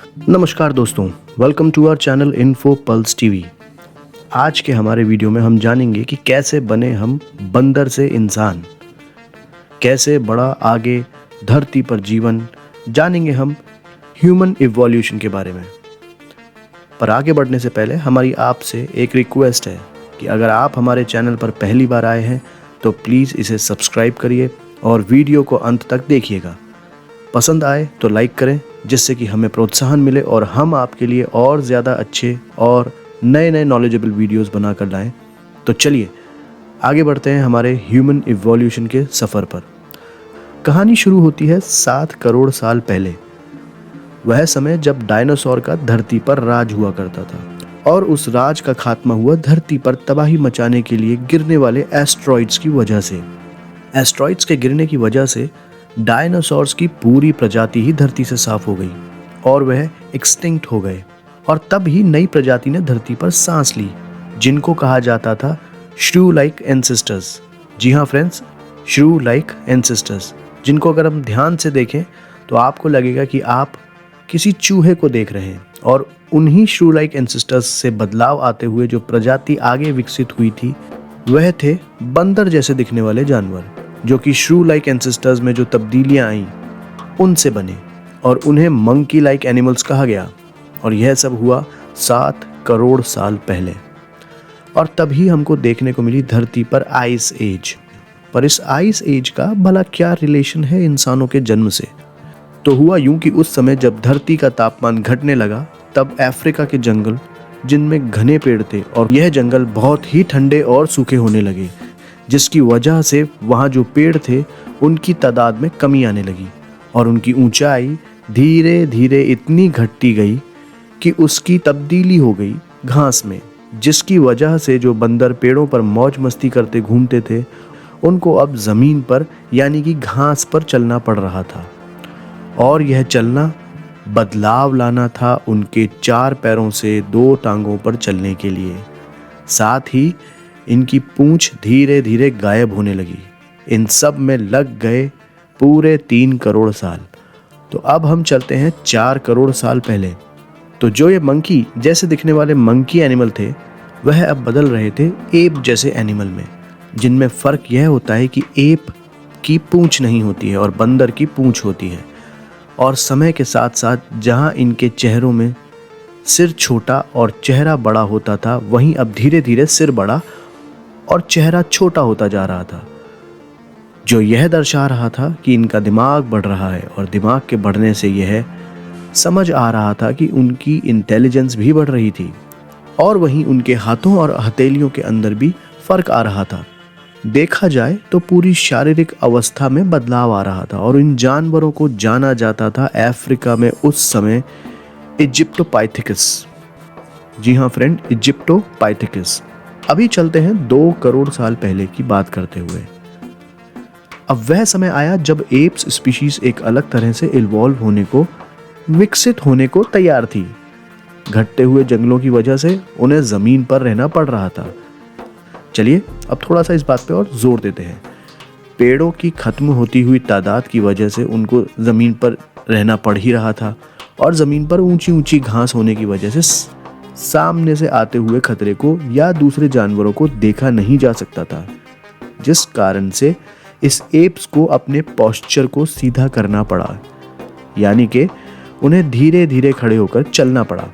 नमस्कार दोस्तों, welcome to our channel Info Pulse TV. आज के हमारे वीडियो में हम जानेंगे कि कैसे बने हम बंदर से इंसान, कैसे बढ़ा आगे धरती पर जीवन। जानेंगे हम ह्यूमन इवोल्यूशन के बारे में। पर आगे बढ़ने से पहले हमारी आपसे एक रिक्वेस्ट है कि अगर आप हमारे चैनल पर पहली बार आए हैं तो प्लीज़ इसे सब्सक्राइब करिए और वीडियो को अंत तक देखिएगा। पसंद आए तो लाइक करें, जिससे कि हमें प्रोत्साहन मिले और हम आपके लिए और ज़्यादा अच्छे और नए नॉलेजेबल वीडियोस बनाकर लाएं। तो चलिए आगे बढ़ते हैं हमारे ह्यूमन इवोल्यूशन के सफ़र पर। कहानी शुरू होती है 7 करोड़ साल पहले। वह समय जब डायनासोर का धरती पर राज हुआ करता था और उस राज का खात्मा हुआ धरती पर तबाही मचाने के लिए गिरने वाले एस्ट्रॉइड्स की वजह से। एस्ट्रॉइड्स के गिरने की वजह से डायनासोर्स की पूरी प्रजाति ही धरती से साफ हो गई और वह एक्सटिंक्ट हो गए। और तब ही नई प्रजाति ने धरती पर सांस ली, जिनको कहा जाता था श्रू लाइक एंसेस्टर्स। जी हाँ फ्रेंड्स, श्रू लाइक एंसेस्टर्स, जिनको अगर हम ध्यान से देखें तो आपको लगेगा कि आप किसी चूहे को देख रहे हैं। और उन्हीं श्रू लाइक एंसेस्टर्स से बदलाव आते हुए जो प्रजाति आगे विकसित हुई थी वह थे बंदर जैसे दिखने वाले जानवर, जो कि श्रू लाइक एंसेस्टर्स में जो तब्दीलियां आईं उनसे बने और उन्हें मंकी लाइक एनिमल्स कहा गया। और यह सब हुआ 7 करोड़ साल पहले। और तभी हमको देखने को मिली धरती पर आइस एज। पर इस आइस एज का भला क्या रिलेशन है इंसानों के जन्म से? तो हुआ यूं कि उस समय जब धरती का तापमान घटने लगा तब अफ्रीका के जंगल, जिनमें घने पेड़ थे, और यह जंगल बहुत ही ठंडे और सूखे होने लगे, जिसकी वजह से वहाँ जो पेड़ थे उनकी तादाद में कमी आने लगी और उनकी ऊंचाई धीरे धीरे इतनी घटती गई कि उसकी तब्दीली हो गई घास में, जिसकी वजह से जो बंदर पेड़ों पर मौज मस्ती करते घूमते थे उनको अब ज़मीन पर यानी कि घास पर चलना पड़ रहा था। और यह चलना बदलाव लाना था उनके 4 पैरों से 2 टांगों पर चलने के लिए। साथ ही इनकी पूंछ धीरे धीरे गायब होने लगी। इन सब में लग गए पूरे 3 करोड़ साल। तो अब हम चलते हैं 4 करोड़ साल पहले। तो जो ये मंकी जैसे दिखने वाले मंकी एनिमल थे वह अब बदल रहे थे एप जैसे एनिमल में, जिनमें फ़र्क यह होता है कि एप की पूंछ नहीं होती है और बंदर की पूंछ होती है। और समय के साथ साथ जहाँ इनके चेहरों में सिर छोटा और चेहरा बड़ा होता था, वहीं अब धीरे धीरे सिर बड़ा और चेहरा छोटा होता जा रहा था, जो यह दर्शा रहा था कि इनका दिमाग बढ़ रहा है। और दिमाग के बढ़ने से यह समझ आ रहा था कि उनकी इंटेलिजेंस भी बढ़ रही थी। और वहीं उनके हाथों और हथेलियों के अंदर भी फर्क आ रहा था। देखा जाए तो पूरी शारीरिक अवस्था में बदलाव आ रहा था। और इन जानवरों को जाना जाता था अफ्रीका में उस समय इजिप्टोपाइथेकस। जी हाँ फ्रेंड, इजिप्टोपाइथेकस। अभी चलते हैं 2 करोड़ साल पहले की बात करते हुए। अब वह समय आया जब एप्स स्पीशीज एक अलग तरह से इवॉल्व होने को, विकसित होने को तैयार थी। घटते हुए जंगलों की वजह से उन्हें जमीन पर रहना पड़ रहा था। चलिए अब थोड़ा सा इस बात पे और जोर देते हैं। पेड़ों की खत्म होती हुई तादाद की वजह से उनको जमीन पर रहना पड़ ही रहा था और जमीन पर ऊंची ऊंची घास होने की वजह से सामने से आते हुए खतरे को या दूसरे जानवरों को देखा नहीं जा सकता था, जिस कारण से इस एप्स को अपने पोस्चर को सीधा करना पड़ा, यानी कि उन्हें धीरे धीरे खड़े होकर चलना पड़ा,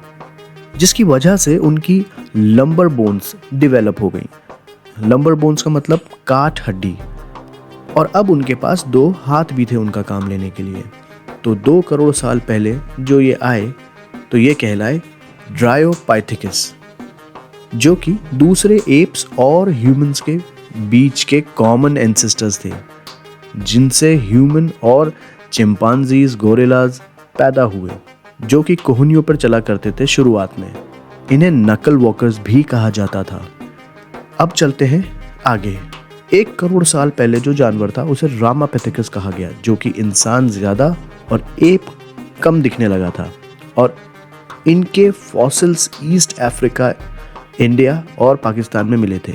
जिसकी वजह से उनकी लंबर बोन्स डेवलप हो गई। लंबर बोन्स का मतलब काठ हड्डी। और अब उनके पास 2 हाथ भी थे उनका काम लेने के लिए। तो 2 करोड़ साल पहले जो ये आए तो ये कहलाए ड्रायोपाइथेकस, जो कि दूसरे एप्स और ह्यूमंस के बीच के कॉमन एंसेस्टर्स थे, जिनसे ह्यूमन और चिंपांजीज, गोरिल्लाज पैदा हुए, जो कि कोहनियों पर चला करते थे शुरुआत में। इन्हें नकल वॉकर्स भी कहा जाता था। अब चलते हैं आगे। 1 करोड़ साल पहले जो जानवर था उसे रामापेथेकस कहा गया, जो कि इंसान ज़्यादा और एप कम दिखने लगा था। और इनके फॉसिल्स ईस्ट अफ्रीका, इंडिया और पाकिस्तान में मिले थे,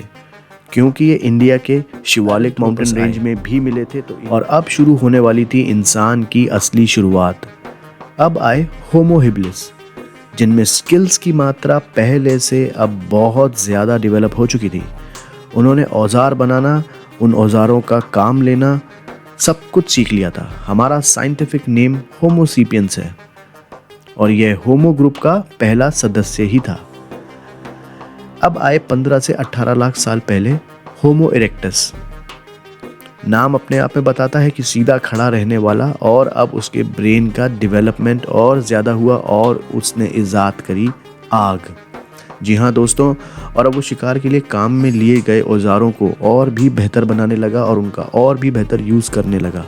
क्योंकि ये इंडिया के शिवालिक माउंटेन रेंज में भी मिले थे। तो और अब शुरू होने वाली थी इंसान की असली शुरुआत। अब आए होमो हिबिलिस, जिनमें स्किल्स की मात्रा पहले से अब बहुत ज़्यादा डेवलप हो चुकी थी। उन्होंने औजार बनाना, उन औजारों का काम लेना, सब कुछ सीख लिया था। हमारा साइंटिफिक नेम होमो सेपियंस है और यह होमो ग्रुप का पहला सदस्य ही था। अब आए 15 से 18 लाख साल पहले होमो इरेक्टस। नाम अपने आप में बताता है कि सीधा खड़ा रहने वाला, और अब उसके ब्रेन का डेवलपमेंट और ज़्यादा हुआ और उसने इजाद करी आग। जी हाँ दोस्तों, और अब वो शिकार के लिए काम में लिए गए औजारों को और भी बेहतर बनाने लगा और उनका और भी बेहतर यूज़ करने लगा,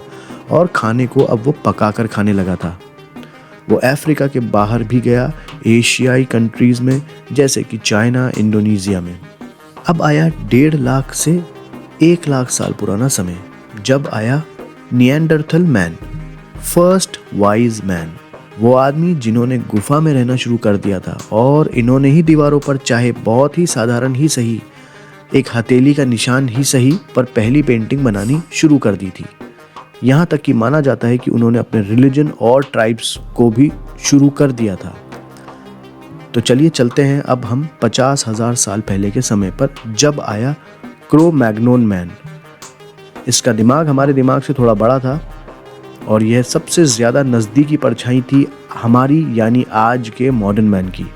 और खाने को अब वो पकाकर खाने लगा था। वो अफ्रीका के बाहर भी गया, एशियाई कंट्रीज़ में जैसे कि चाइना, इंडोनेशिया में। अब आया 1.5 लाख से 1 लाख साल पुराना समय, जब आया Neanderthal man, first wise man. वो आदमी जिन्होंने गुफा में रहना शुरू कर दिया था, और इन्होंने ही दीवारों पर चाहे बहुत ही साधारण ही सही, एक हथेली का निशान ही सही, पर पहली पेंटिंग बनानी शुरू कर दी थी। यहाँ तक कि माना जाता है कि उन्होंने अपने रिलीजन और ट्राइब्स को भी शुरू कर दिया था। तो चलिए चलते हैं अब हम 50,000 साल पहले के समय पर, जब आया क्रो मैग्नोन मैन। इसका दिमाग हमारे दिमाग से थोड़ा बड़ा था और यह सबसे ज़्यादा नज़दीकी परछाई थी हमारी, यानी आज के मॉडर्न मैन की।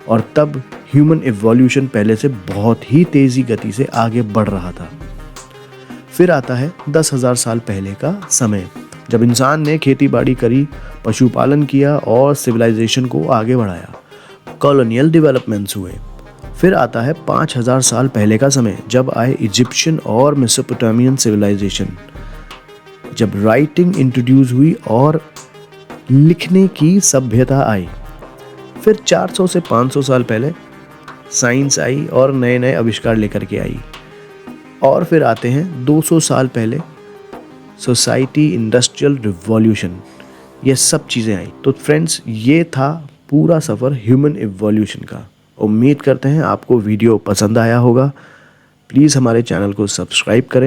और तब ह्यूमन इवोल्यूशन पहले से बहुत ही तेज़ी गति से आगे बढ़ रहा था। फिर आता है 10,000 साल पहले का समय, जब इंसान ने खेती बाड़ी करी, पशुपालन किया और सिविलाइजेशन को आगे बढ़ाया। कॉलोनियल डेवलपमेंट्स हुए। फिर आता है 5,000 साल पहले का समय, जब आए इजिप्शियन और मेसोपोटामियन सिविलाइजेशन, जब राइटिंग इंट्रोड्यूस हुई और लिखने की सभ्यता आई। फिर 400 से 500 साल पहले साइंस आई और नए नए आविष्कार लेकर के आई। और फिर आते हैं 200 साल पहले सोसाइटी, इंडस्ट्रियल रिवॉल्यूशन, ये सब चीज़ें आई। तो फ्रेंड्स, ये था पूरा सफ़र ह्यूमन इवोल्यूशन का। उम्मीद करते हैं आपको वीडियो पसंद आया होगा। प्लीज़ हमारे चैनल को सब्सक्राइब करें।